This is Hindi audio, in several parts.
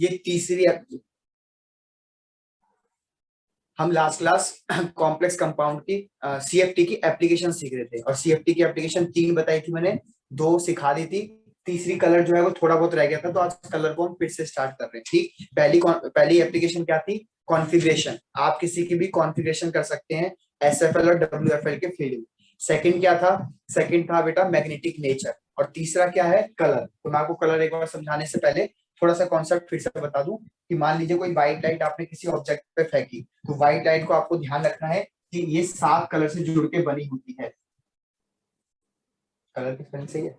ये तीसरी हम लास्ट क्लास कॉम्प्लेक्स कंपाउंड की सीएफटी की एप्लीकेशन सीख रहे थे और सीएफटी की एप्लीकेशन 3 बताई थी मैंने, 2 सिखा दी थी, तीसरी कलर जो है वो थोड़ा बहुत रह गया था, तो आज कलर को हम फिर से स्टार्ट कर रहे हैं। ठीक, पहली एप्लीकेशन क्या थी? कॉन्फ़िगरेशन। आप किसी की भी कॉन्फ़िगरेशन कर सकते हैं एसएफएल और डब्ल्यूएफएल के फील्ड में। सेकंड क्या था? सेकंड था बेटा मैग्नेटिक नेचर। और तीसरा क्या है? कलर। तो मैं आपको कलर एक बार समझाने से पहले थोड़ा सा कॉन्सेप्ट फिर से बता दूं कि मान लीजिए कोई व्हाइट लाइट आपने किसी ऑब्जेक्ट पे फेंकी, तो व्हाइट लाइट को आपको ध्यान रखना है कि ये 7 कलर से जुड़ के बनी होती है। कलर की स्पेलिंग सही है?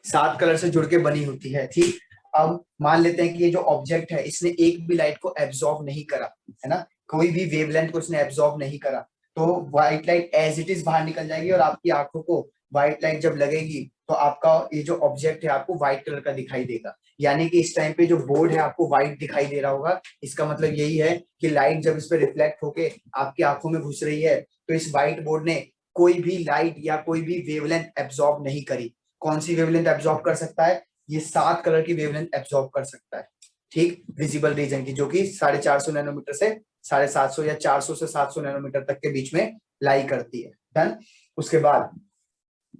7 कलर से जुड़ के बनी होती है। ठीक, अब मान लेते हैं कि ये जो ऑब्जेक्ट है इसने एक भी लाइट को एब्जॉर्ब नहीं करा, है ना, कोई भी वेवलेंथ को इसने एब्जॉर्ब नहीं करा, तो white light as it is बाहर निकल जाएगी और आपकी आंखों को व्हाइट लाइट जब लगेगी तो आपका ये जो ऑब्जेक्ट है आपको व्हाइट कलर का दिखाई देगा। यानी कि इस टाइम पे जो बोर्ड है आपको व्हाइट दिखाई दे रहा होगा। इसका मतलब यही है कि लाइट जब इस पे रिफ्लेक्ट होके आपकी आंखों में घुस रही है तो इस व्हाइट बोर्ड ने कोई भी लाइट या कोई भी वेवलेंथ एब्जॉर्ब नहीं करी। कौन सी वेवलेंथ एब्जॉर्ब कर सकता है? ये 7 कलर की वेवलेंथ एब्जॉर्ब कर सकता है। ठीक, विजिबल रीजन की, जो कि 450 नैनोमीटर से 750 या 400 से 700 नैनोमीटर तक के बीच में लाई करती है। डन। उसके बाद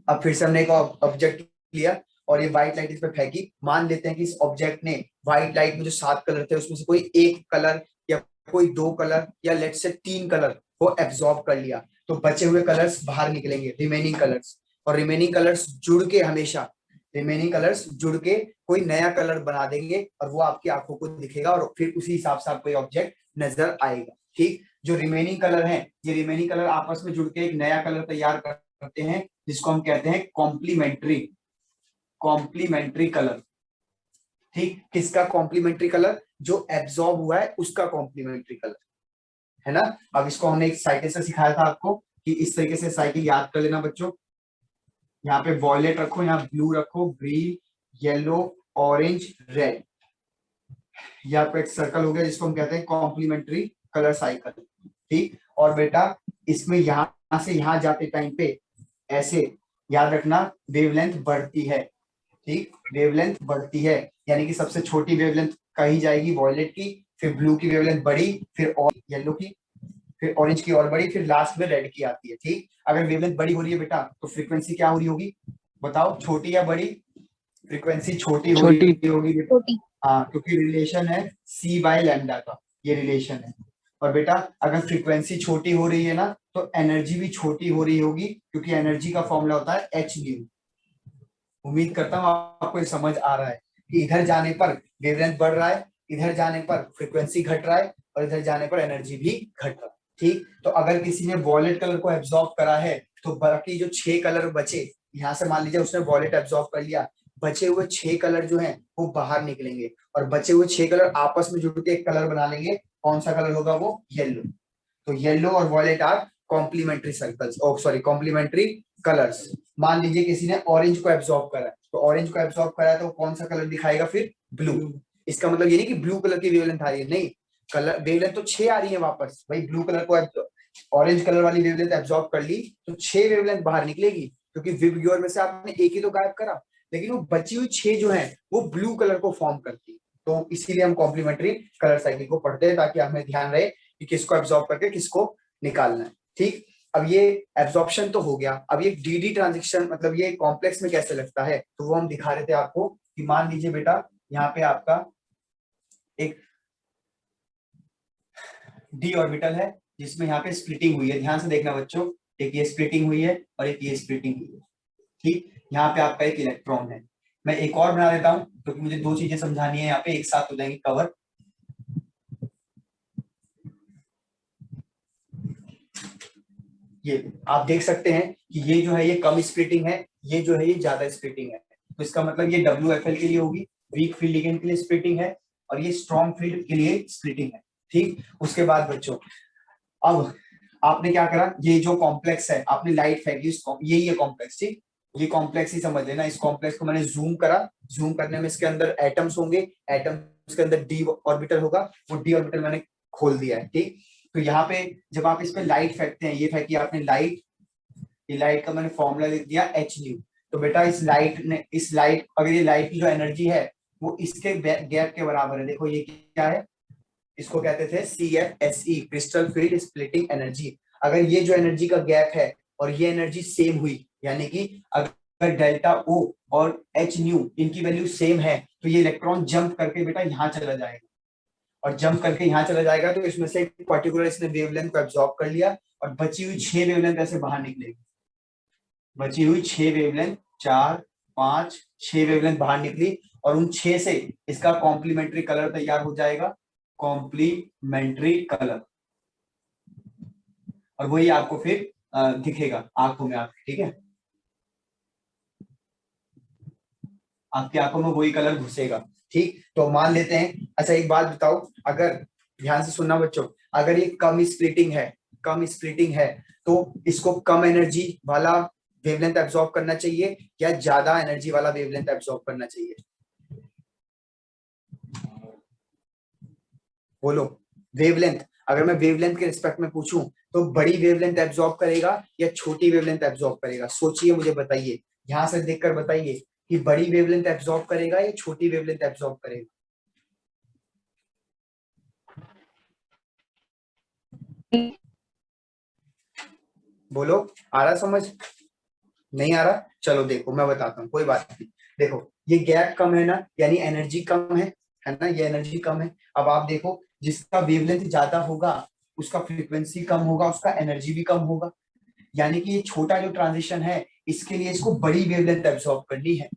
अब फिर से हमने एक ऑब्जेक्ट लिया और ये व्हाइट लाइट इस पे फेंकी। मान लेते हैं कि इस ऑब्जेक्ट ने व्हाइट लाइट में जो 7 कलर थे उसमें से कोई एक कलर या कोई 2 कलर या लेट से 3 कलर को एब्जॉर्ब कर लिया, तो बचे हुए कलर्स बाहर निकलेंगे, रिमेनिंग कलर्स। और रिमेनिंग कलर्स जुड़ के हमेशा रिमेनिंग कलर्स जुड़ के कोई नया कलर बना देंगे और वो आपकी आंखों को दिखेगा और फिर उसी हिसाब से आपको ऑब्जेक्ट नजर आएगा। ठीक, जो रिमेनिंग कलर है ये रिमेनिंग कलर आपस में जुड़ के एक नया कलर तैयार करते हैं जिसको हम कहते हैं कॉम्प्लीमेंट्री कलर। ठीक, किसका कॉम्प्लीमेंट्री कलर? जो एब्जॉर्ब हुआ है उसका कॉम्प्लीमेंट्री कलर, है ना। अब इसको हमने एक साइकिल से सिखाया था आपको कि इस तरीके से साइकिल याद कर लेना बच्चों। यहाँ पे वॉयलेट रखो, यहाँ ब्लू रखो, ग्रीन, येलो, ऑरेंज, रेड। यहाँ पे एक सर्कल हो गया जिसको हम कहते हैं कॉम्प्लीमेंट्री कलर साइकिल। ठीक, और बेटा इसमें यहाँ से यहाँ जाते टाइम पे ऐसे याद रखना वेवलेंथ बढ़ती है। ठीक, वेवलेंथ बढ़ती है, यानी कि सबसे छोटी वेवलेंथ कही जाएगी वॉयलेट की, फिर ब्लू की वेवलेंथ बड़ी, फिर येलो की, फिर ऑरेंज की और बड़ी, फिर लास्ट में रेड की आती है। ठीक, अगर वेवलेंथ बड़ी हो रही है बेटा तो फ्रीक्वेंसी क्या हो रही होगी? बताओ, छोटी या बड़ी? फ्रीक्वेंसी छोटी हो रही होगी बेटा। हाँ, क्योंकि रिलेशन है सी बाय लैम्डा का, ये रिलेशन है। और बेटा अगर फ्रीक्वेंसी छोटी हो रही है ना तो एनर्जी भी छोटी हो रही होगी, क्योंकि एनर्जी का फॉर्मूला होता है एच न्यू। उम्मीद करता हूँ आपको ये समझ आ रहा है कि इधर जाने पर वेवलेंथ बढ़ रहा है, इधर जाने पर फ्रीक्वेंसी घट रहा है और इधर जाने पर एनर्जी भी घट रहा है। ठीक, तो अगर किसी ने वॉयलेट कलर को एब्जॉर्ब करा है तो बाकी जो 6 कलर बचे, यहाँ से मान लीजिए उसने वॉयलेट एब्जॉर्ब कर लिया, बचे हुए 6 कलर जो हैं वो बाहर निकलेंगे और बचे हुए 6 कलर आपस में जुड़ के एक कलर बना लेंगे। कौन सा कलर होगा वो? येलो। तो येलो और violet are complementary circles, sorry complementary colours. मान लीजिए किसी ने ऑरेंज को एब्जॉर्ब करा, तो ऑरेंज को एब्जॉर्ब करा तो कौन सा कलर दिखाएगा? फिर ब्लू। इसका मतलब ये नहीं कि ब्लू कलर की वेवलेंथ आ रही है, नहीं, कलर वेवलेंथ तो 6 आ रही है वापस। भाई ब्लू कलर को ऑरेंज कलर वाली वेवलेंथ एब्जॉर्ब कर ली तो 6 वेवलेंथ बाहर निकलेगी, क्योंकि विबग्योर में से आपने एक ही तो गायब करा, लेकिन वो बची हुई 6 जो है वो ब्लू कलर को फॉर्म करती है। तो इसीलिए हम कॉम्प्लीमेंट्री कलर साइकिल को पढ़ते हैं ताकि हमें ध्यान रहे कि किसको एब्जॉर्ब करके किसको निकालना है। ठीक, अब ये एब्जॉर्प्शन तो हो गया, अब ये डी ट्रांजिशन मतलब ये कॉम्प्लेक्स में कैसे लगता है तो वो हम दिखा रहे थे आपको कि मान लीजिए बेटा यहाँ पे आपका एक डी ऑर्बिटल है जिसमें यहाँ पे स्प्लिटिंग हुई है। ध्यान से देखना बच्चों, एक ये स्प्लिटिंग हुई है और एक ये स्प्लिटिंग हुई है। ठीक, यहाँ पे आपका एक इलेक्ट्रॉन है। मैं एक और बना देता हूँ क्योंकि तो मुझे 2 चीजें समझानी है, यहाँ पे एक साथ हो जाएंगी कवर। ये आप देख सकते हैं कि ये जो है ये कम स्प्लिटिंग है, ये जो है ये ज्यादा स्प्लिटिंग है। तो इसका मतलब ये WFL के लिए होगी, वीक फील्ड लिगेंड के लिए स्प्लिटिंग है, और ये स्ट्रॉन्ग फील्ड के लिए स्प्लिटिंग है। ठीक, उसके बाद बच्चों अब आपने क्या करा, ये जो कॉम्प्लेक्स है आपने लाइट फेंकी, यही है कॉम्प्लेक्स। ठीक, ये कॉम्प्लेक्स ही समझ लेना। इस कॉम्प्लेक्स को मैंने जूम करा, जूम करने में इसके अंदर एटम्स होंगे, एटम्स के अंदर डी ऑर्बिटल होगा, वो डी ऑर्बिटल मैंने खोल दिया है। ठीक, तो यहाँ पे जब आप इस पे लाइट फेंकते हैं, ये फेंकी आपने लाइट, ये लाइट का मैंने फॉर्मूला लिख दिया एच न्यू। तो बेटा इस लाइट अगर ये लाइट की जो एनर्जी है वो इसके गैप के बराबर है। देखो ये क्या है, इसको कहते थे CFSE, crystal field splitting energy. अगर ये जो एनर्जी का गैप है और ये एनर्जी सेम हुई, यानी कि अगर डेल्टा O और H न्यू इनकी वैल्यू सेम है, तो ये इलेक्ट्रॉन जंप करके बेटा यहाँ चला जाएगा, और जंप करके यहाँ चला जाएगा तो इसमें से पर्टिकुलर इसने वेवलेंथ को एब्जॉर्ब कर लिया, और बची हुई 6 वेवलेंथ ऐसे बाहर निकलेगी। बची हुई 6 वेवलेंथ, 4 5 6 वेवलेंथ बाहर निकली, और उन 6 से इसका कॉम्प्लीमेंट्री कलर तैयार हो जाएगा, कॉम्प्लीमेंट्री कलर, और वही आपको फिर दिखेगा आंखों में आपके, ठीक है, आपकी आंखों में वही कलर घुसेगा। ठीक, तो मान लेते हैं। अच्छा एक बात बताओ, अगर ध्यान से सुनना बच्चों, अगर ये कम स्प्लिटिंग है तो इसको कम एनर्जी वाला वेवलेंथ एब्जॉर्ब करना चाहिए या ज्यादा एनर्जी वाला वेवलेंथ एब्जॉर्ब करना चाहिए? बोलो वेवलेंथ। अगर मैं वेवलेंथ के रिस्पेक्ट में पूछूं तो बड़ी वेवलेंथ एब्जॉर्ब करेगा या छोटी वेवलेंथ एब्जॉर्ब करेगा? सोचिए, मुझे बताइए, यहां से देखकर बताइए कि बड़ी वेवलेंथ एब्जॉर्ब करेगा या छोटी वेवलेंथ एब्जॉर्ब करेगा? बोलो, आ रहा समझ? नहीं आ रहा? चलो देखो मैं बताता हूँ, कोई बात नहीं। देखो ये गैप कम है ना, यानी एनर्जी कम है ना, ये एनर्जी कम है। अब आप देखो, जिसका वेवलेंथ ज्यादा होगा उसका फ्रीक्वेंसी कम होगा, उसका एनर्जी भी कम होगा। यानी कि ये छोटा जो ट्रांजिशन है, इसके लिए इसको बड़ी वेवलेंथ एब्सॉर्ब करनी है।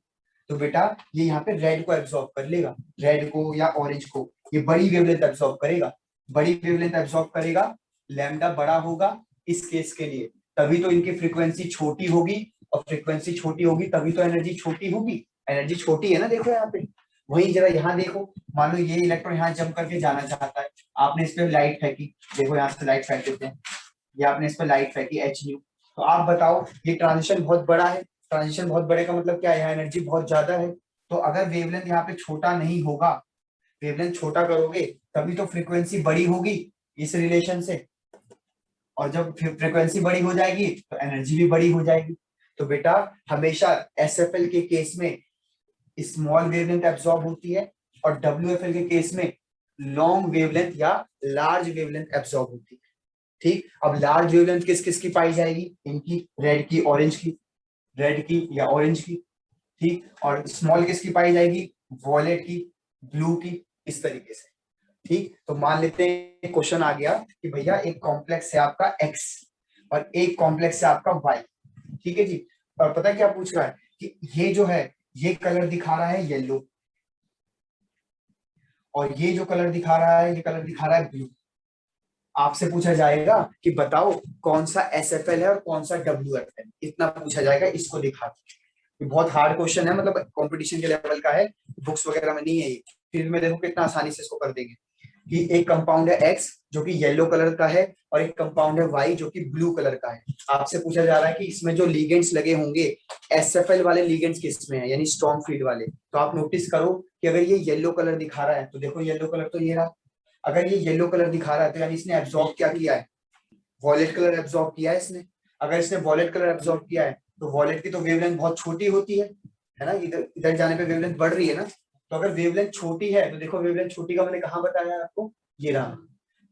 तो बेटा ये यहाँ पे रेड को एब्सॉर्ब कर लेगा, रेड को या ऑरेंज को, ये बड़ी वेवलेंथ एब्सॉर्ब करेगा। बड़ी वेवलेंथ एब्सॉर्ब करेगा, लैम्डा बड़ा होगा इस केस के लिए, तभी तो इनकी फ्रीक्वेंसी छोटी होगी, और फ्रीक्वेंसी छोटी होगी तभी तो एनर्जी छोटी होगी। एनर्जी छोटी है ना, देखो यहाँ पे। वही जरा यहाँ देखो, मान लो ये इलेक्ट्रॉन यहाँ जंप करके जाना चाहता है, आपने इस पे लाइट फेंकी, देखो यहाँ से लाइट फेंक देते हैं, ये आपने इस पे लाइट फेंकी H न्यू, तो आप बताओ ये ट्रांजिशन बहुत बड़ा है। ट्रांजिशन बहुत बड़े का मतलब क्या है, यहाँ एनर्जी बहुत ज्यादा है। तो अगर वेवलेंथ यहाँ पे छोटा नहीं होगा, वेवलेंथ छोटा करोगे तभी तो फ्रीक्वेंसी बड़ी होगी इस रिलेशन से, और जब फ्रीक्वेंसी बड़ी हो जाएगी तो एनर्जी भी बड़ी हो जाएगी। तो बेटा हमेशा SFL के केस में स्मॉल वेवलेंथ एब्सॉर्ब होती है, और WFL के केस में लॉन्ग वेवलेंथ या लार्ज वेवलेंथ एब्सॉर्ब होती है। ठीक, अब लार्ज वेवलेंथ किस किस की पाई जाएगी? इनकी, रेड की, ऑरेंज की, रेड की या ऑरेंज की। ठीक, और स्मॉल किसकी पाई जाएगी? वॉयलेट की, ब्लू की, इस तरीके से। ठीक, तो मान लेते हैं क्वेश्चन आ गया कि भैया एक कॉम्प्लेक्स है आपका X और एक कॉम्प्लेक्स है आपका Y। ठीक है जी, और पता है क्या पूछ रहा है कि ये जो है ये कलर दिखा रहा है येलो, और ये जो कलर दिखा रहा है ये कलर दिखा रहा है ब्लू। आपसे पूछा जाएगा कि बताओ कौन सा SFL है और कौन सा WFL, इतना पूछा जाएगा, इसको दिखा। ये बहुत हार्ड क्वेश्चन है, मतलब कंपटीशन के लेवल का है, बुक्स वगैरह में नहीं है ये। फील्ड में देखो कितना आसानी से इसको कर देंगे कि एक कंपाउंड है X जो कि येलो कलर का है, और एक कंपाउंड है Y जो कि ब्लू कलर का है। आपसे पूछा जा रहा है कि इसमें जो लीगेंड्स लगे होंगे, SFL वाले लीगेंड्स किसमें है, यानी स्ट्रॉन्ग फील्ड वाले। तो आप नोटिस करो कि अगर ये येलो कलर दिखा रहा है तो देखो येलो कलर तो ये रहा। अगर ये येलो कलर दिखा रहा है तो यानी इसने एब्जॉर्ब क्या किया है? वॉलेट कलर एब्जॉर्ब किया है इसने। अगर इसने वॉलेट कलर एब्जॉर्ब किया है तो वॉलेट की तो वेवलेंथ बहुत छोटी होती है ना, इधर इधर जाने पे वेवलेंथ बढ़ रही है ना। तो अगर वेवलेंथ छोटी है तो देखो, वेवलेंथ छोटी का मैंने कहा बताया आपको, ये रहा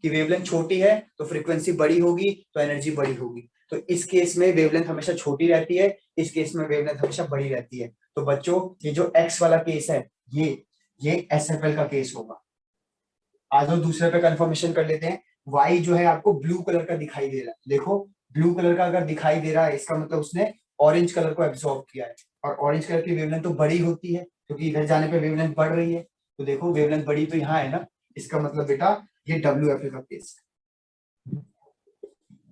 कि वेवलेंथ छोटी है तो फ्रीक्वेंसी बड़ी होगी तो एनर्जी बड़ी होगी। तो इस केस में वेवलेंथ हमेशा छोटी रहती है, इस केस में वेवलेंथ हमेशा बड़ी रहती है। तो बच्चों ये जो X वाला केस है ये SFL का केस होगा। आज हम दूसरे पे कंफर्मेशन कर लेते हैं। Y जो है आपको ब्लू कलर का दिखाई दे रहा है, देखो ब्लू कलर का अगर दिखाई दे रहा है इसका मतलब उसने ऑरेंज कलर को एब्सॉर्ब किया है, और ऑरेंज कलर की वेवलेंथ तो बड़ी होती है क्योंकि इधर जाने पे वेवलेंथ बढ़ रही है। तो देखो वेवलेंथ बड़ी तो यहाँ है ना, इसका मतलब बेटा ये WFL का केस है।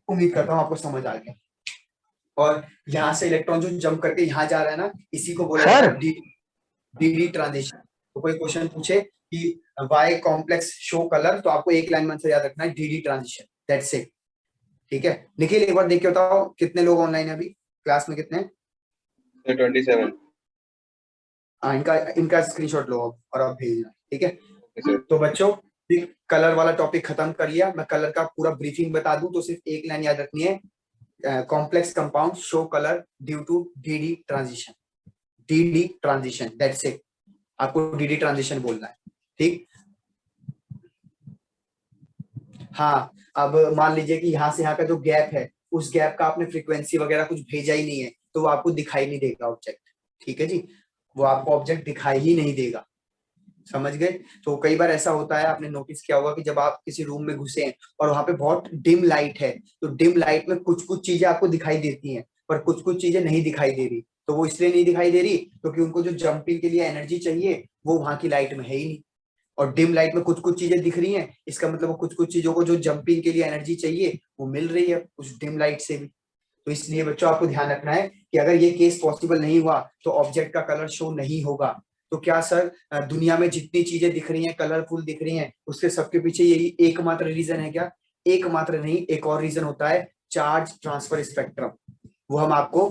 उम्मीद करता हूँ आपको समझ आ गया। और यहाँ से इलेक्ट्रॉन जो जंप करके यहाँ जा रहा है ना, इसी को बोला जाता है डी ट्रांजिशन। तो कोई क्वेश्चन पूछे कि वाई कॉम्प्लेक्स शो कलर, तो आपको एक लाइन में से याद रखना है डी ट्रांजिशन, दैट्स इट। ठीक है, निखिल एक बार देख के बताओ कितने लोग ऑनलाइन है अभी, क्लास में कितने? 27। हाँ, इनका इनका स्क्रीनशॉट लो और अब भेजना, ठीक है। तो बच्चों कलर वाला टॉपिक खत्म कर लिया, मैं कलर का पूरा ब्रीफिंग बता दूं तो सिर्फ एक लाइन याद रखनी है, complex compound show colour due to d transition, d transition, that's it. आपको डीडी ट्रांजिशन बोलना है, ठीक। हाँ, अब मान लीजिए कि यहाँ से यहाँ का जो गैप है, उस गैप का आपने फ्रीक्वेंसी वगैरह कुछ भेजा ही नहीं है, तो वो आपको दिखाई नहीं देगा ऑब्जेक्ट, ठीक है जी, वो आपको ऑब्जेक्ट दिखाई ही नहीं देगा, समझ गए। तो कई बार ऐसा होता है, आपने नोटिस किया होगा कि जब आप किसी रूम में घुसे हैं और वहां पे बहुत डिम लाइट है, तो डिम लाइट में कुछ कुछ चीजें आपको दिखाई देती हैं, पर कुछ कुछ चीजें नहीं दिखाई दे रही। तो वो इसलिए नहीं दिखाई दे रही क्योंकि उनको जो जंपिंग के लिए एनर्जी चाहिए वो वहां की लाइट में है ही नहीं। और डिम लाइट में कुछ कुछ चीजें दिख रही हैं, इसका मतलब वो कुछ कुछ चीजों को जो जंपिंग के लिए एनर्जी चाहिए वो मिल रही है उस डिम लाइट से भी। तो इसलिए बच्चों आपको ध्यान रखना है कि अगर ये केस पॉसिबल नहीं हुआ तो ऑब्जेक्ट का कलर शो नहीं होगा। तो क्या सर, दुनिया में जितनी चीजें दिख रही हैं, कलरफुल दिख रही हैं, उसके सबके पीछे यही एकमात्र रीजन है क्या? एकमात्र नहीं, एक और रीजन होता है, चार्ज ट्रांसफर स्पेक्ट्रम। वो हम आपको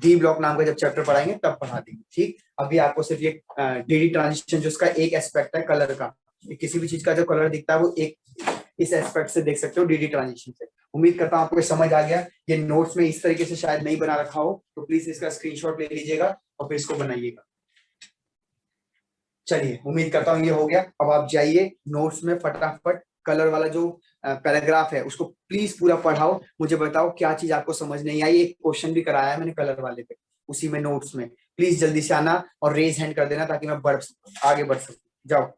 डी ब्लॉक नाम का जब चैप्टर पढ़ाएंगे तब पढ़ा देंगे, ठीक। अभी आपको सिर्फ ये डीडी ट्रांजिशन जो उसका एक एस्पेक्ट है कलर का, किसी भी चीज का जो कलर दिखता है वो एक इस एस्पेक्ट से देख सकते हो, डीडी ट्रांजिशन से। उम्मीद करता हूं आपको समझ आ गया। ये नोट्स में इस तरीके से शायद नहीं बना रखा हो, तो प्लीज इसका स्क्रीनशॉट ले लीजिएगा और फिर इसको बनाइएगा। चलिए, उम्मीद करता हूँ ये हो गया। अब आप जाइए नोट्स में फटाफट कलर वाला जो पैराग्राफ है उसको प्लीज पूरा पढ़ाओ, मुझे बताओ क्या चीज आपको समझ नहीं आई। एक क्वेश्चन भी कराया है मैंने कलर वाले पे, उसी में नोट्स में। प्लीज जल्दी से आना और रेज हैंड कर देना ताकि मैं आगे बढ़ सकूं। जाओ,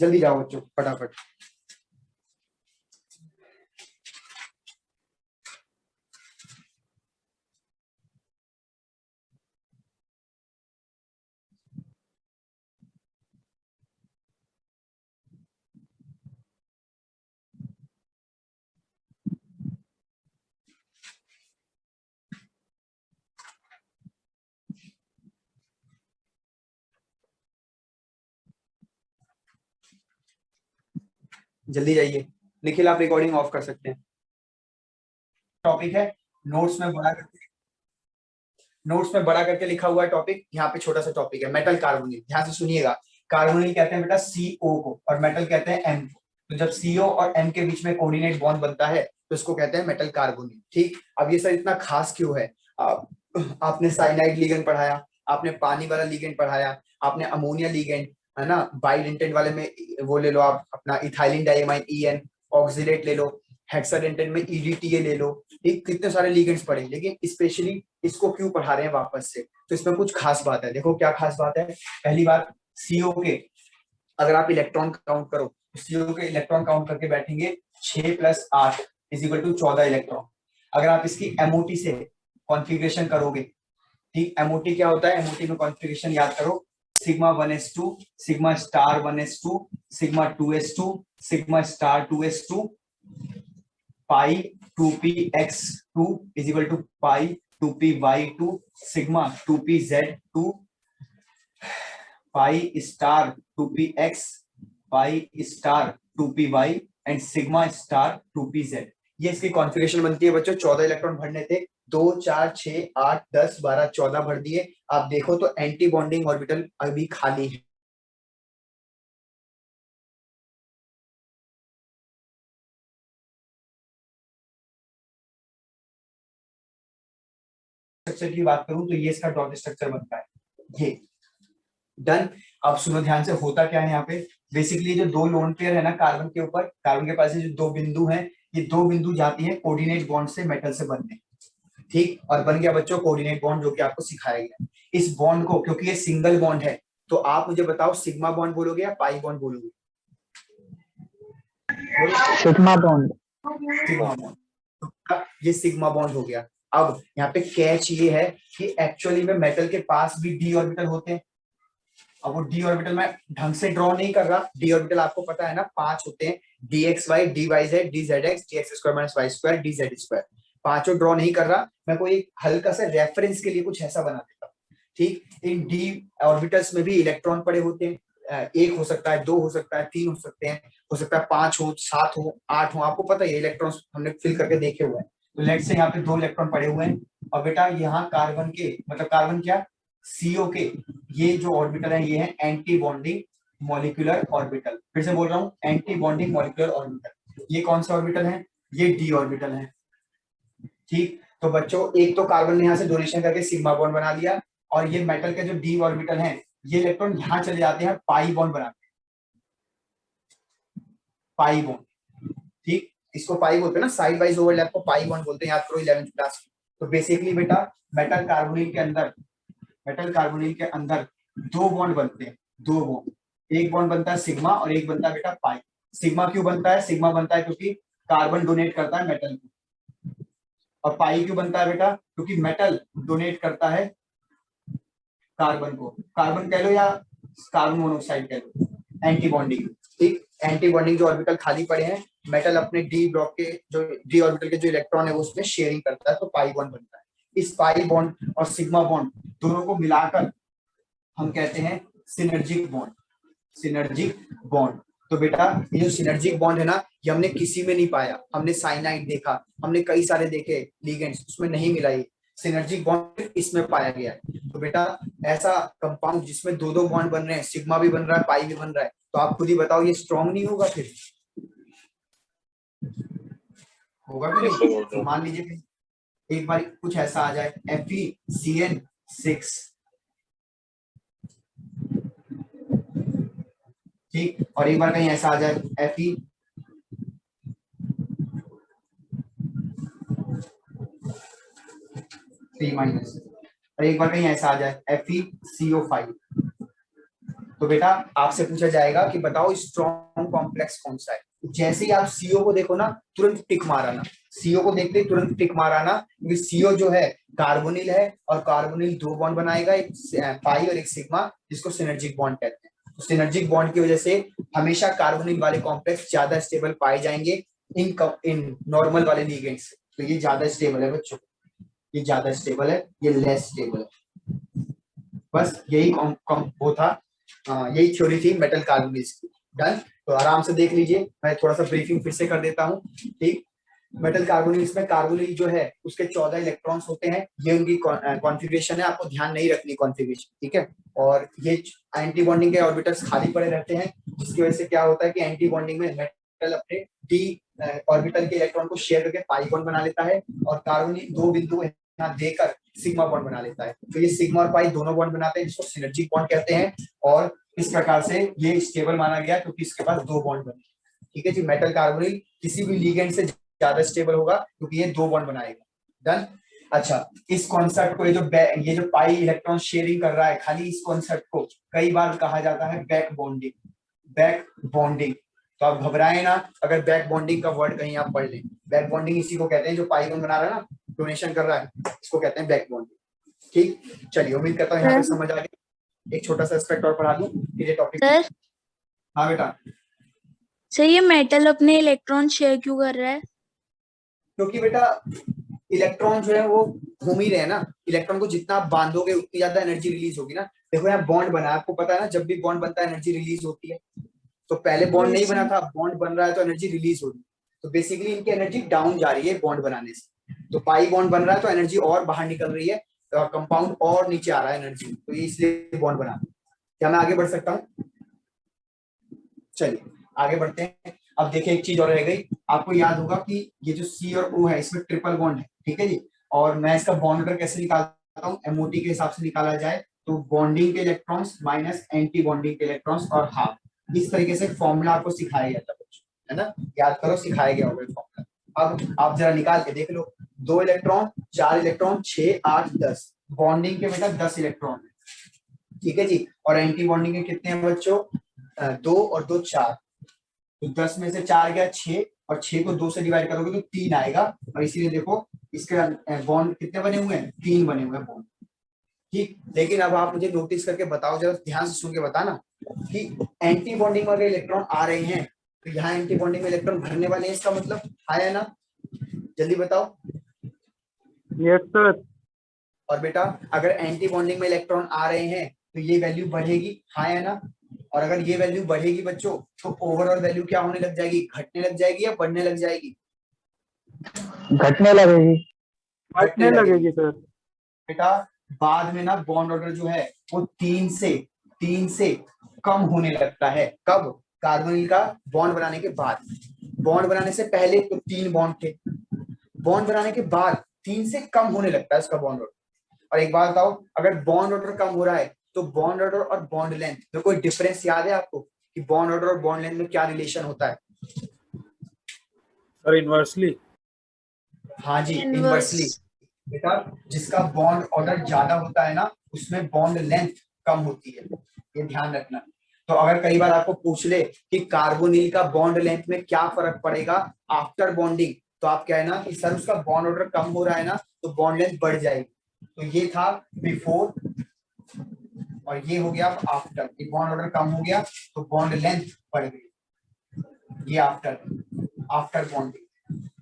जल्दी जाओ बच्चों, फटाफट। जल्दी जाइए। निखिल, आप रिकॉर्डिंग ऑफ कर सकते हैं। टॉपिक है नोट्स में बड़ा करके, नोट्स में बड़ा करके लिखा हुआ है टॉपिक, यहाँ पे छोटा सा टॉपिक है, मेटल कार्बोनिल। ध्यान से सुनिएगा, कार्बोनिल कहते हैं बेटा सीओ को और मेटल कहते हैं एम को। तो जब सीओ और एम के बीच में कोऑर्डिनेट बॉन्ड बनता है तो इसको कहते हैं मेटल कार्बोनिल, ठीक। अब ये सर इतना खास क्यों है? आपने साइनाइड लिगेंड पढ़ाया, आपने पानी वाला लिगेंड पढ़ाया, आपने अमोनिया लिगेंड, है ना, बाइडेंटेट वाले में वो ले लो आप अपना इथाइलिन डाइमाइन EN, ऑक्सिलेट ले लो, हेक्साडेंटेट में EDTA ले लो, ठीक। कितने सारे लिगेंड्स पढ़े, लेकिन स्पेशली इसको क्यों पढ़ा रहे हैं वापस से? तो इसमें कुछ खास बात है। देखो क्या खास बात है। पहली बात, सीओ के अगर आप इलेक्ट्रॉन काउंट करो, सीओ के इलेक्ट्रॉन काउंट करके बैठेंगे 6 + 8 = 14 इलेक्ट्रॉन। अगर आप इसकी एमओटी से कॉन्फ़िगरेशन करोगे, ठीक, एमओटी क्या होता है? एमओटी में कॉन्फ़िगरेशन याद करो, sigma 1s2, sigma star 1s2, sigma 2s2, sigma star 2s2, pi 2px2 = pi 2py2, sigma 2pz2, pi star 2px, pi star 2py and sigma star 2pz। ये इसकी कॉन्फ़िगरेशन बनती है बच्चों। 14 इलेक्ट्रॉन भरने थे, 2 4 6 8 10 12 14 भर दिए। आप देखो तो एंटी बॉन्डिंग ऑर्बिटल अभी खाली है। स्ट्रक्चर की बात करूं तो ये इसका डॉट स्ट्रक्चर बनता है, ये डन। अब सुनो ध्यान से, होता क्या है यहाँ पे? बेसिकली जो दो लोन पेयर है ना कार्बन के ऊपर, कार्बन के पास जो दो बिंदु हैं, ये दो बिंदु जाती है कोऑर्डिनेट बॉन्ड से मेटल से बनने, ठीक। और बन गया बच्चों कोऑर्डिनेट बॉन्ड, जो कि आपको सिखाया गया। इस बॉन्ड को, क्योंकि ये सिंगल बॉन्ड है, तो आप मुझे बताओ सिग्मा बॉन्ड बोलोगे या पाई बॉन्ड बोलोगे? Sigma bond. Sigma bond. तो ये सिग्मा बॉन्ड हो गया। अब यहाँ पे कैच ये है कि एक्चुअली में मेटल के पास भी डी ऑर्बिटल होते हैं। अब वो डी ऑर्बिटल मैं ढंग से ड्रॉ नहीं कर रहा। डी ऑर्बिटल आपको पता है ना, 5 होते हैं, DXY, DYZ, DZX, DX² - Y², DZ²। पांचों ड्रॉ नहीं कर रहा मैं, कोई हल्का सा रेफरेंस के लिए कुछ ऐसा बना देता, ठीक। इन डी ऑर्बिटल्स में भी इलेक्ट्रॉन पड़े होते हैं, एक हो सकता है, दो हो सकता है, तीन हो सकते हैं, हो सकता है 5 हो, 7 हो, 8 हो, आपको पता है इलेक्ट्रॉन्स हमने फिल करके देखे हुए हैं। तो लेट से यहाँ पे 2 इलेक्ट्रॉन पड़े हुए हैं और बेटा यहाँ कार्बन के, मतलब कार्बन क्या, सीओ के ये जो ऑर्बिटल है ये है एंटी बॉन्डिंग मॉलिक्यूलर ऑर्बिटल। फिर से बोल रहा हूँ, एंटी बॉन्डिंग मॉलिक्यूलर ऑर्बिटल। ये कौन सा ऑर्बिटल है? ये डी ऑर्बिटल है, ठीक। तो बच्चों एक तो कार्बन ने यहाँ से डोनेशन करके सिग्मा बॉन्ड बना लिया, और ये मेटल के जो डी ऑर्बिटल है ये इलेक्ट्रॉन यहाँ चले जाते हैं पाई बॉन्ड बनाते हैं, पाई बॉन्ड, ठीक, इसको पाई बोलते हैं ना, साइड वाइज ओवरलैप को पाई बॉन्ड बोलते हैं, याद करो 11th क्लास की। तो बेसिकली बेटा मेटल कार्बोनिल के अंदर, मेटल कार्बोनिल के अंदर दो बॉन्ड बनते हैं, दो बॉन्ड, एक बॉन्ड बनता है सिग्मा और एक बनता है बेटा पाई। सिग्मा क्यों बनता है? सिग्मा बनता है क्योंकि कार्बन डोनेट करता है मेटल को, और पाई क्यों बनता है बेटा? क्योंकि मेटल डोनेट करता है कार्बन को, कार्बन कह लो या कार्बन मोनोऑक्साइड कह लो, एंटी बॉन्डिंग, ठीक, एंटी बॉन्डिंग जो ऑर्बिटल खाली पड़े हैं, मेटल अपने डी ब्लॉक के जो डी ऑर्बिटल के जो इलेक्ट्रॉन है वो उसमें शेयरिंग करता है, तो पाई बॉन्ड बनता है। इस पाई बॉन्ड और सिग्मा बॉन्ड दोनों को मिलाकर हम कहते हैं सिनर्जिक बॉन्ड, सिनर्जिक बॉन्ड। तो बेटा ये जो सिनर्जिक बॉन्ड है ना, ये हमने किसी में नहीं पाया, हमने साइनाइड देखा, हमने कई सारे देखे लिगेंड्स, उसमें नहीं मिला ये सिनर्जिक बॉन्ड, इसमें पाया गया है। तो बेटा ऐसा कंपाउंड जिसमें दो दो बॉन्ड बन रहे हैं, सिग्मा भी बन रहा है, पाई भी बन रहा है, तो आप खुद ही बताओ ये स्ट्रॉन्ग नहीं होगा? फिर होगा कि नहीं? तो मान लीजिए एक बार कुछ ऐसा आ जाए FeCN6, ठीक, और एक बार कहीं ऐसा आ जाए Fe -3, और एक बार कहीं ऐसा आ जाए FeCO5, तो बेटा आपसे पूछा जाएगा कि बताओ स्ट्रॉन्ग कॉम्प्लेक्स कौन सा है। जैसे ही आप CO को देखो ना, तुरंत टिक माराना, CO को देखते ही तुरंत टिक माराना, क्योंकि CO जो है कार्बोनिल है, और कार्बोनिल दो बॉन्ड बनाएगा, एक पाई और एक सिग्मा, जिसको सिनर्जिक बॉन्ड कहते हैं। तो सिनर्जिक बॉन्ड की वजह से हमेशा कार्बोनिल वाले कॉम्प्लेक्स ज्यादा स्टेबल पाए जाएंगे इन नॉर्मल वाले लिगेंड्स। तो ये ज्यादा स्टेबल है बच्चों, ये ज्यादा स्टेबल है, ये लेस स्टेबल है। बस यही वो था, यही थ्योरी थी मेटल कार्बोनिल्स की। डन। तो आराम से देख लीजिए, मैं थोड़ा सा ब्रीफिंग फिर से कर देता हूँ, ठीक। मेटल कार्बोनिल्स में कार्बोनिल जो है उसके 14 इलेक्ट्रॉन्स होते हैं, ये उनकी कॉन्फ़िगरेशन है, आपको ध्यान नहीं रखनी कॉन्फ़िगरेशन, ठीक है। और ये एंटी बॉन्डिंग के ऑर्बिटल्स खाली पड़े रहते हैं, जिसकी वजह से क्या होता है कि एंटी बॉन्डिंग में मेटल अपने डी ऑर्बिटल के इलेक्ट्रॉन को शेयर करके पाई बॉन्ड बना लेता है, और कार्बोनिल दो बिंदु यहाँ देकर सिग्मा बॉन्ड बना लेता है। तो ये सिग्मा और पाई दोनों बॉन्ड बनाते हैं, जिसको सिनर्जिक बॉन्ड कहते हैं, और इस प्रकार से ये स्टेबल माना गया क्योंकि इसके पास दो बॉन्ड बने। ठीक है जी, मेटल कार्बोनिल किसी भी लिगेंड से ज्यादा स्टेबल होगा क्योंकि ये दो बॉन्ड बनाएगा। डन। अच्छा, इस कॉन्सेप्ट को ये जो पाई इलेक्ट्रॉन शेयरिंग कर रहा है, खाली इस कॉन्सेप्ट को कई बार कहा जाता है बैक बॉन्डिंग, बैक बॉन्डिंग। तो आप घबराएं ना अगर बैक बॉन्डिंग का वर्ड कहीं आप पढ़ लें। बैक बॉन्डिंग इसी को कहते हैं, जो पाई बॉन्ड बना रहा है ना, डोनेशन कर रहा है, इसको कहते हैं बैक बॉन्डिंग। ठीक, चलिए उम्मीद करता हूँ यहाँ तक समझ आ गया। एक छोटा सा एस्पेक्ट और पढ़ा दूं ये टॉपिक। सर, हाँ बेटा। सर ये मेटल अपने इलेक्ट्रॉन शेयर क्यों कर रहा है? क्योंकि बेटा इलेक्ट्रॉन जो है वो घूम ही रहे हैं ना, इलेक्ट्रॉन को जितना आप बांधोगे उतनी ज्यादा एनर्जी रिलीज होगी ना। देखो यहाँ बॉन्ड बना, आपको पता है ना, जब भी बॉन्ड बनता है एनर्जी रिलीज होती है। तो पहले बॉन्ड नहीं बना था, बॉन्ड बन रहा है तो एनर्जी रिलीज हो रही है। तो बेसिकली इनकी एनर्जी डाउन जा रही है बॉन्ड बनाने से। तो पाई बॉन्ड बन रहा है तो एनर्जी और बाहर निकल रही है, तो कंपाउंड और नीचे आ रहा है एनर्जी, तो ये इसलिए बॉन्ड बना। क्या मैं आगे बढ़ सकता हूँ? चलिए आगे बढ़ते हैं। अब देखिए एक चीज और रह गई, आपको याद होगा कि ये जो C और O है इसमें ट्रिपल बॉन्ड है, ठीक है जी। और मैं इसका बॉन्ड ऑर्डर कैसे निकालता हूँ? MOT के हिसाब से निकाला जाए तो बॉन्डिंग के इलेक्ट्रॉन्स माइनस एंटी बॉन्डिंग के इलेक्ट्रॉन्स और हाफ, इस तरीके से फॉर्मूला आपको सिखाया गया था बच्चों, है ना, याद करो, सिखाया गया होगा फॉर्मूला। अब आप जरा निकाल के देख लो, 2 इलेक्ट्रॉन, 4 इलेक्ट्रॉन, 6, 8, 10, बॉन्डिंग के बेटा 10 इलेक्ट्रॉन है, ठीक है जी। और एंटी बॉन्डिंग के कितने हैं बच्चों? 2 और 2 4, तो 10 में से 4 गया 6, और 6 को 2 से डिवाइड करोगे तो 3 आएगा, और इसीलिए देखो इसके बॉन्ड कितने बने हुए हैं? 3 बने हुए हैं बॉन्ड, ठीक। लेकिन अब आप मुझे नोटिस करके बताओ, जरा ध्यान से सुन के बताना कि एंटी बॉन्डिंग में अगर इलेक्ट्रॉन आ रहे हैं तो यहाँ एंटी बॉन्डिंग में इलेक्ट्रॉन भरने वाले हैं, इसका मतलब हाँ है ना? जल्दी बताओ। Yes sir. और बेटा अगर एंटी बॉन्डिंग में इलेक्ट्रॉन आ रहे हैं तो ये वैल्यू बढ़ेगी, हाँ है ना? और अगर ये वैल्यू बढ़ेगी बच्चों तो ओवरऑल वैल्यू क्या होने लग जाएगी? घटने लग जाएगी या बढ़ने लग जाएगी? घटने लगेगी। घटने लगेगी सर। बेटा बाद में ना बॉन्ड ऑर्डर जो है वो 3 से कम होने लगता है। कब? कार्बोनिल का बॉन्ड बनाने के बाद। बॉन्ड बनाने से पहले तो 3 बॉन्ड थे, बॉन्ड बनाने के बाद 3 से कम होने लगता है उसका बॉन्ड ऑर्डर। और एक बात बताओ, अगर बॉन्ड ऑर्डर कम हो रहा है तो बॉन्ड ऑर्डर और बॉन्ड लेंथ में कोई डिफरेंस याद है आपको कि बॉन्ड ऑर्डर और बॉन्ड लेंथ में क्या रिलेशन होता है? Sir inversely. हाँ जी, Inverse. इनवर्सली। बेटा जिसका बॉन्ड ऑर्डर ज्यादा होता है ना उसमें बॉन्ड लेंथ कम होती है, ये ध्यान रखना। तो अगर कई बार आपको पूछ ले कि कार्बोनिल का बॉन्ड लेंथ में क्या फर्क पड़ेगा आफ्टर बॉन्डिंग, तो आप कहना कि सर उसका बॉन्ड ऑर्डर कम हो रहा है ना तो बॉन्ड लेंथ बढ़ जाएगी। तो ये था बिफोर और ये हो गया आफ्टर। ये बॉन्ड ऑर्डर कम हो गया तो बॉन्ड लेंथ बढ़ गई। ये आफ्टर बॉन्डिंग।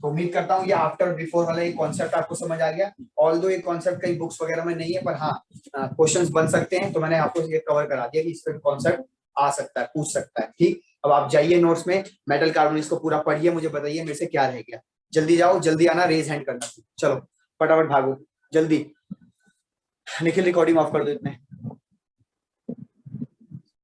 तो उम्मीद करता हूँ ये आफ्टर और बिफोर वाला ये कॉन्सेप्ट आपको समझ आ गया। ऑल्दो ये कॉन्सेप्ट कई बुक्स वगैरह में नहीं है, पर हाँ क्वेश्चंस बन सकते हैं, तो मैंने आपको ये कवर करा दिया कि इस पर कॉन्सेप्ट आ सकता है, पूछ सकता है। ठीक, अब आप जाइए नोट्स में मेटल कार्बोनेट्स को पूरा पढ़िए, मुझे बताइए मेरे से क्या रह गया। जल्दी जाओ, जल्दी आना, रेज हैंड करना। चलो फटाफट भागो जल्दी। निखिल रिकॉर्डिंग ऑफ कर दो इतने।